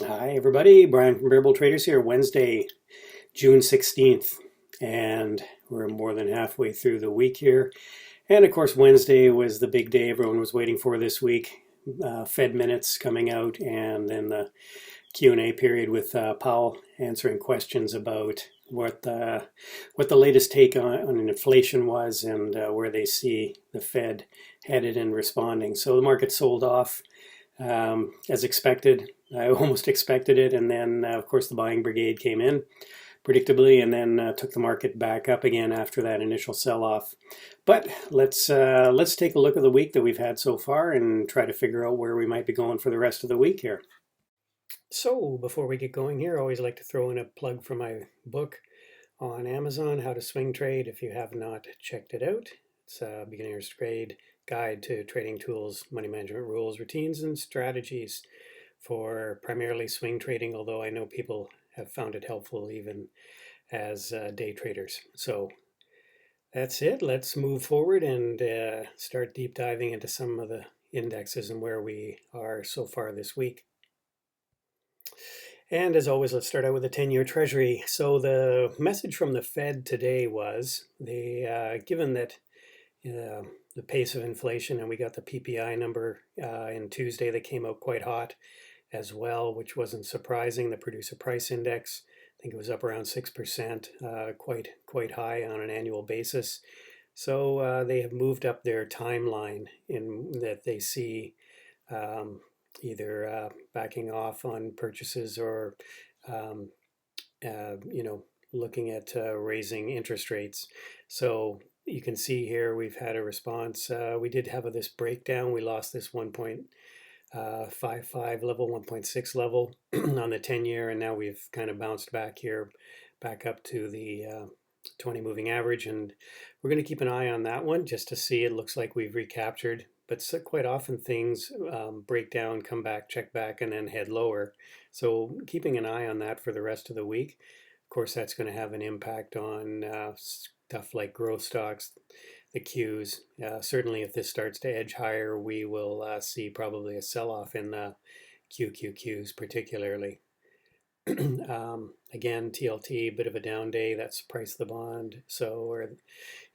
Hi, everybody. Brian from Variable Traders here. Wednesday, June 16th. And we're more than halfway through the week here. And of course, Wednesday was the big day everyone was waiting for this week. Fed minutes coming out, and then the Q&A period with Powell answering questions about what the latest take on inflation was and where they see the Fed headed and responding. So the market sold off as expected. I almost expected it, and then of course the buying brigade came in predictably, and then took the market back up again after that initial sell-off. But let's take a look at the week that we've had so far and try to figure out where we might be going for the rest of the week here. So before we get going here, I always like to throw in a plug for my book on Amazon, How to Swing Trade. If you have not checked it out, it's a beginner's trade guide to trading tools, money management rules, routines, and strategies for primarily swing trading, although I know people have found it helpful even as day traders. So that's it. Let's move forward and start deep diving into some of the indexes and where we are so far this week. And as always, let's start out with the 10-year treasury. So the message from the Fed today was given that the pace of inflation, and we got the PPI number in Tuesday that came out quite hot as well, which wasn't surprising. The producer price index, I think it was up around 6%, quite high on an annual basis. So they have moved up their timeline in that they see either backing off on purchases or looking at raising interest rates. So you can see here we've had a response. We did have this breakdown. We lost this 1.55 level, 1.6 level on the 10-year, and now we've kind of bounced back here, back up to the 20 moving average, and we're going to keep an eye on that one just to see. It looks like we've recaptured, but quite often things break down, come back, check back, and then head lower. So keeping an eye on that for the rest of the week. Of course, that's going to have an impact on stuff like growth stocks, the Qs. Certainly, if this starts to edge higher, we will see probably a sell-off in the QQQs particularly. Again, TLT, bit of a down day. That's price the bond. So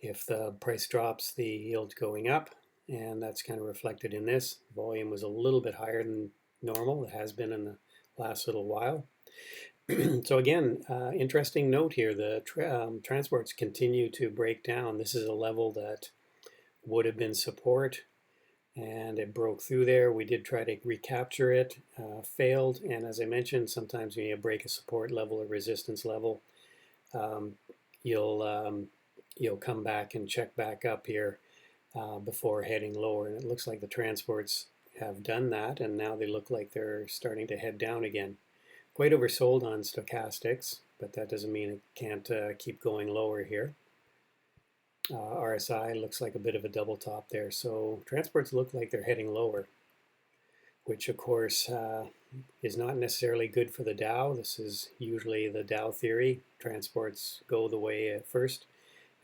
if the price drops, the yield's going up, and that's kind of reflected in this. Volume was a little bit higher than normal. It has been in the last little while. So again, interesting note here, the transports continue to break down. This is a level that would have been support, and it broke through there. We did try to recapture it, failed, and as I mentioned, sometimes when you break a support level or resistance level, you'll come back and check back up here before heading lower, and it looks like the transports have done that, and now they look like they're starting to head down again. Quite oversold on stochastics, but that doesn't mean it can't keep going lower here. RSI looks like a bit of a double top there, so transports look like they're heading lower, which of course is not necessarily good for the Dow. This is usually the Dow theory. Transports go the way at first,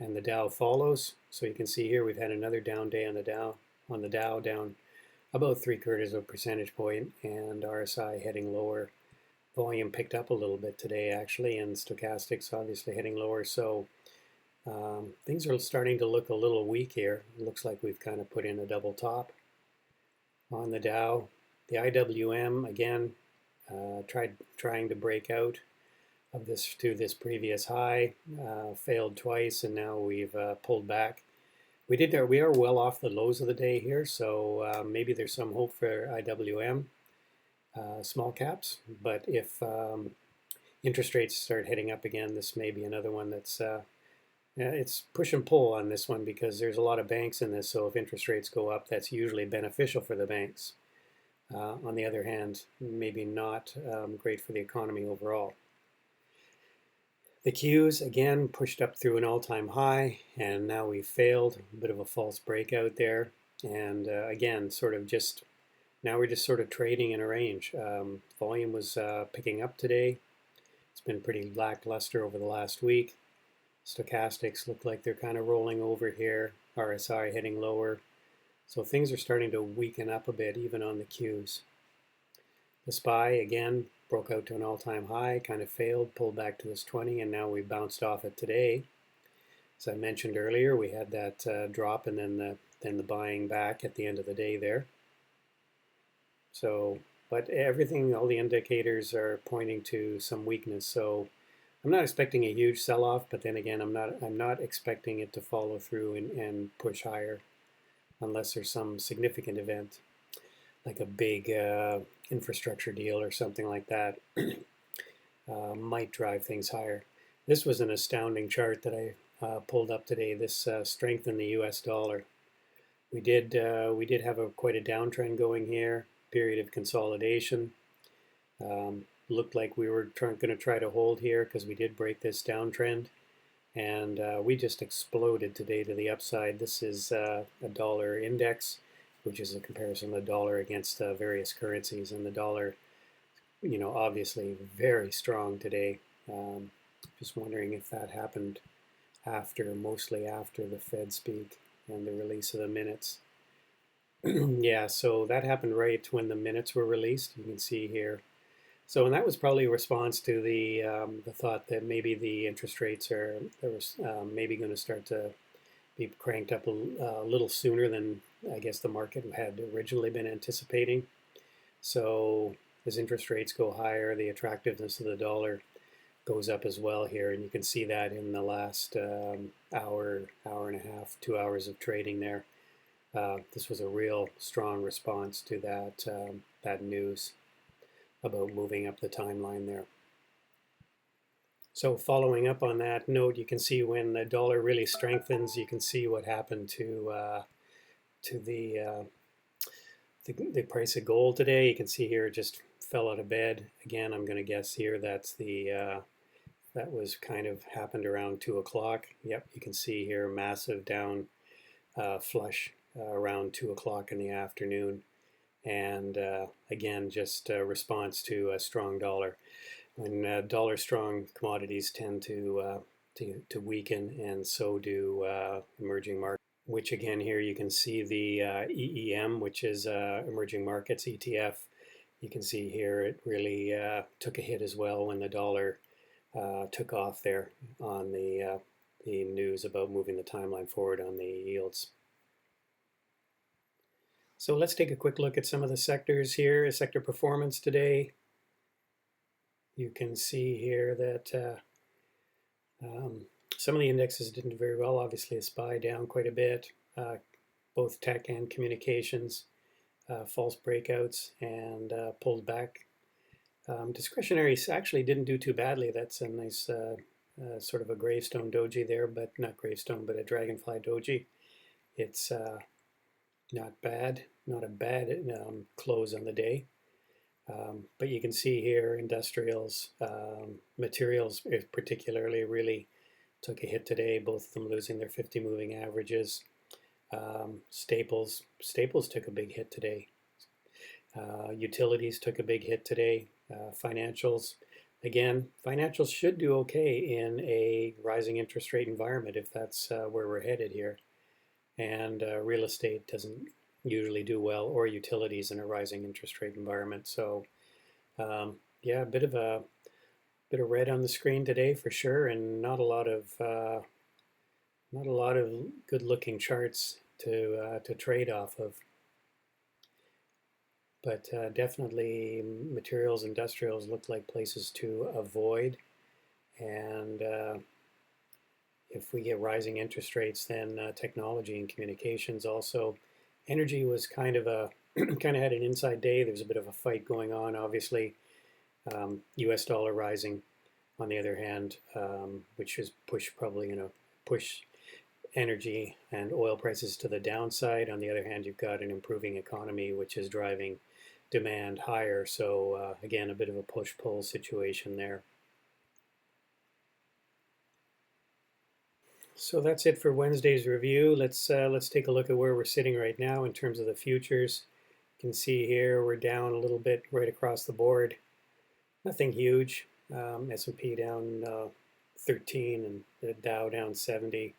and the Dow follows. So you can see here we've had another down day on the Dow, down about 3/4 of a percentage point, and RSI heading lower. Volume picked up a little bit today actually, and stochastics obviously heading lower. So things are starting to look a little weak here. It looks like we've kind of put in a double top on the Dow. The IWM again trying to break out of this to this previous high, failed twice, and now we've pulled back. We are well off the lows of the day here, so maybe there's some hope for IWM. Small caps, but if interest rates start heading up again, this may be another one that's it's push and pull on this one because there's a lot of banks in this. So if interest rates go up, that's usually beneficial for the banks. On the other hand, maybe not great for the economy overall. The Qs again pushed up through an all-time high, and now we've failed. A bit of a false breakout there, and again, now we're just sort of trading in a range. Volume was picking up today. It's been pretty lackluster over the last week. Stochastics look like they're kind of rolling over here. RSI heading lower. So things are starting to weaken up a bit, even on the Qs. The SPY again broke out to an all-time high, kind of failed, pulled back to this 20, and now we bounced off it today. As I mentioned earlier, we had that drop and then the buying back at the end of the day there. So, but everything, all the indicators are pointing to some weakness. So I'm not expecting a huge sell-off, but then again, I'm not expecting it to follow through and push higher unless there's some significant event, like a big infrastructure deal or something like that, might drive things higher. This was an astounding chart that I pulled up today. This strength in the U.S. dollar. We did have quite a downtrend going here. Period of consolidation. Looked like we were going to try to hold here because we did break this downtrend, and we just exploded today to the upside. This is a dollar index, which is a comparison of the dollar against various currencies, and the dollar, obviously very strong today. Just wondering if that happened mostly after the Fed speak and the release of the minutes. Yeah, so that happened right when the minutes were released. You can see here. So, and that was probably a response to the thought that maybe the interest rates are maybe going to start to be cranked up a little sooner than I guess the market had originally been anticipating. So, as interest rates go higher, the attractiveness of the dollar goes up as well here, and you can see that in the last hour and a half, 2 hours of trading there. This was a real strong response to that news about moving up the timeline there. So following up on that note, you can see when the dollar really strengthens, you can see what happened to the price of gold today. You can see here it just fell out of bed. Again, I'm going to guess here that's that was kind of happened around 2 o'clock. Yep, you can see here massive down flush around 2 o'clock in the afternoon, and again just a response to a strong dollar. When dollar strong, commodities tend to weaken, and so do emerging markets. Which again here you can see the EEM, which is emerging markets ETF. You can see here it really took a hit as well when the dollar took off there on the news about moving the timeline forward on the yields. So let's take a quick look at some of the sectors here, sector performance today. You can see here that some of the indexes didn't do very well. Obviously, a SPY down quite a bit, both tech and communications, false breakouts, and pulled back. Discretionary actually didn't do too badly. That's a nice sort of a gravestone doji there, but not gravestone, but a dragonfly doji. It's not bad, not a bad close on the day. But you can see here industrials, materials particularly really took a hit today, both of them losing their 50 moving averages. Staples took a big hit today. Utilities took a big hit today. Financials, again, financials should do okay in a rising interest rate environment if that's where we're headed here. And real estate doesn't usually do well, or utilities in a rising interest rate environment. So yeah, a bit of red on the screen today for sure, and not a lot of good looking charts to trade off of. But definitely materials, industrials look like places to avoid. And if we get rising interest rates, then technology and communications also. Energy was kind of had an inside day. There's a bit of a fight going on, obviously. U.S. dollar rising, on the other hand, which is probably going to push energy and oil prices to the downside. On the other hand, you've got an improving economy, which is driving demand higher. So again, a bit of a push-pull situation there. So that's it for Wednesday's review. Let's take a look at where we're sitting right now in terms of the futures. You can see here we're down a little bit right across the board. Nothing huge. S&P down 13 and the Dow down 70.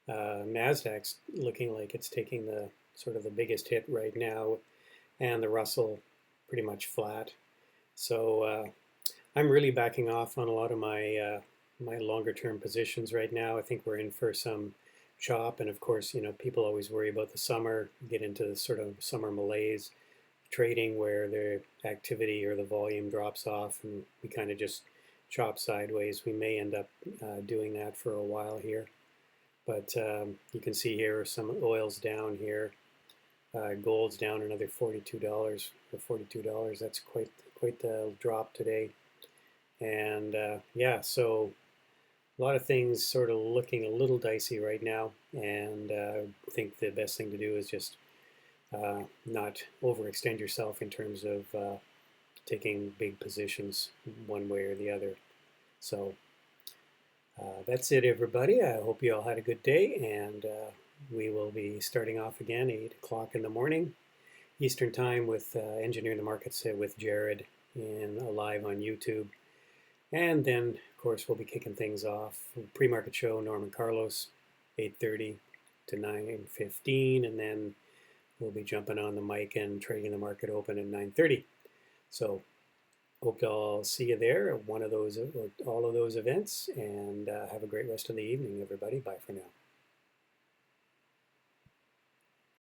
Nasdaq's looking like it's taking the sort of the biggest hit right now, and the Russell pretty much flat. So I'm really backing off on a lot of my longer term positions right now. I think we're in for some chop, and of course, people always worry about the summer, get into the sort of summer malaise trading where the activity or the volume drops off, and we kind of just chop sideways. We may end up doing that for a while here, but you can see here some oil's down here. Gold's down another $42 or $42. That's quite the drop today. And yeah, so a lot of things sort of looking a little dicey right now. And I think the best thing to do is just not overextend yourself in terms of taking big positions one way or the other. So that's it, everybody. I hope you all had a good day, and we will be starting off again 8 o'clock in the morning Eastern Time with Engineering the Markets with Jared live on YouTube. And then, of course, we'll be kicking things off. Pre-market show, Norman Carlos, 8:30 to 9:15, and then we'll be jumping on the mic and trading the market open at 9:30. So hope I'll see you there at one of those or all of those events, and have a great rest of the evening, everybody. Bye for now.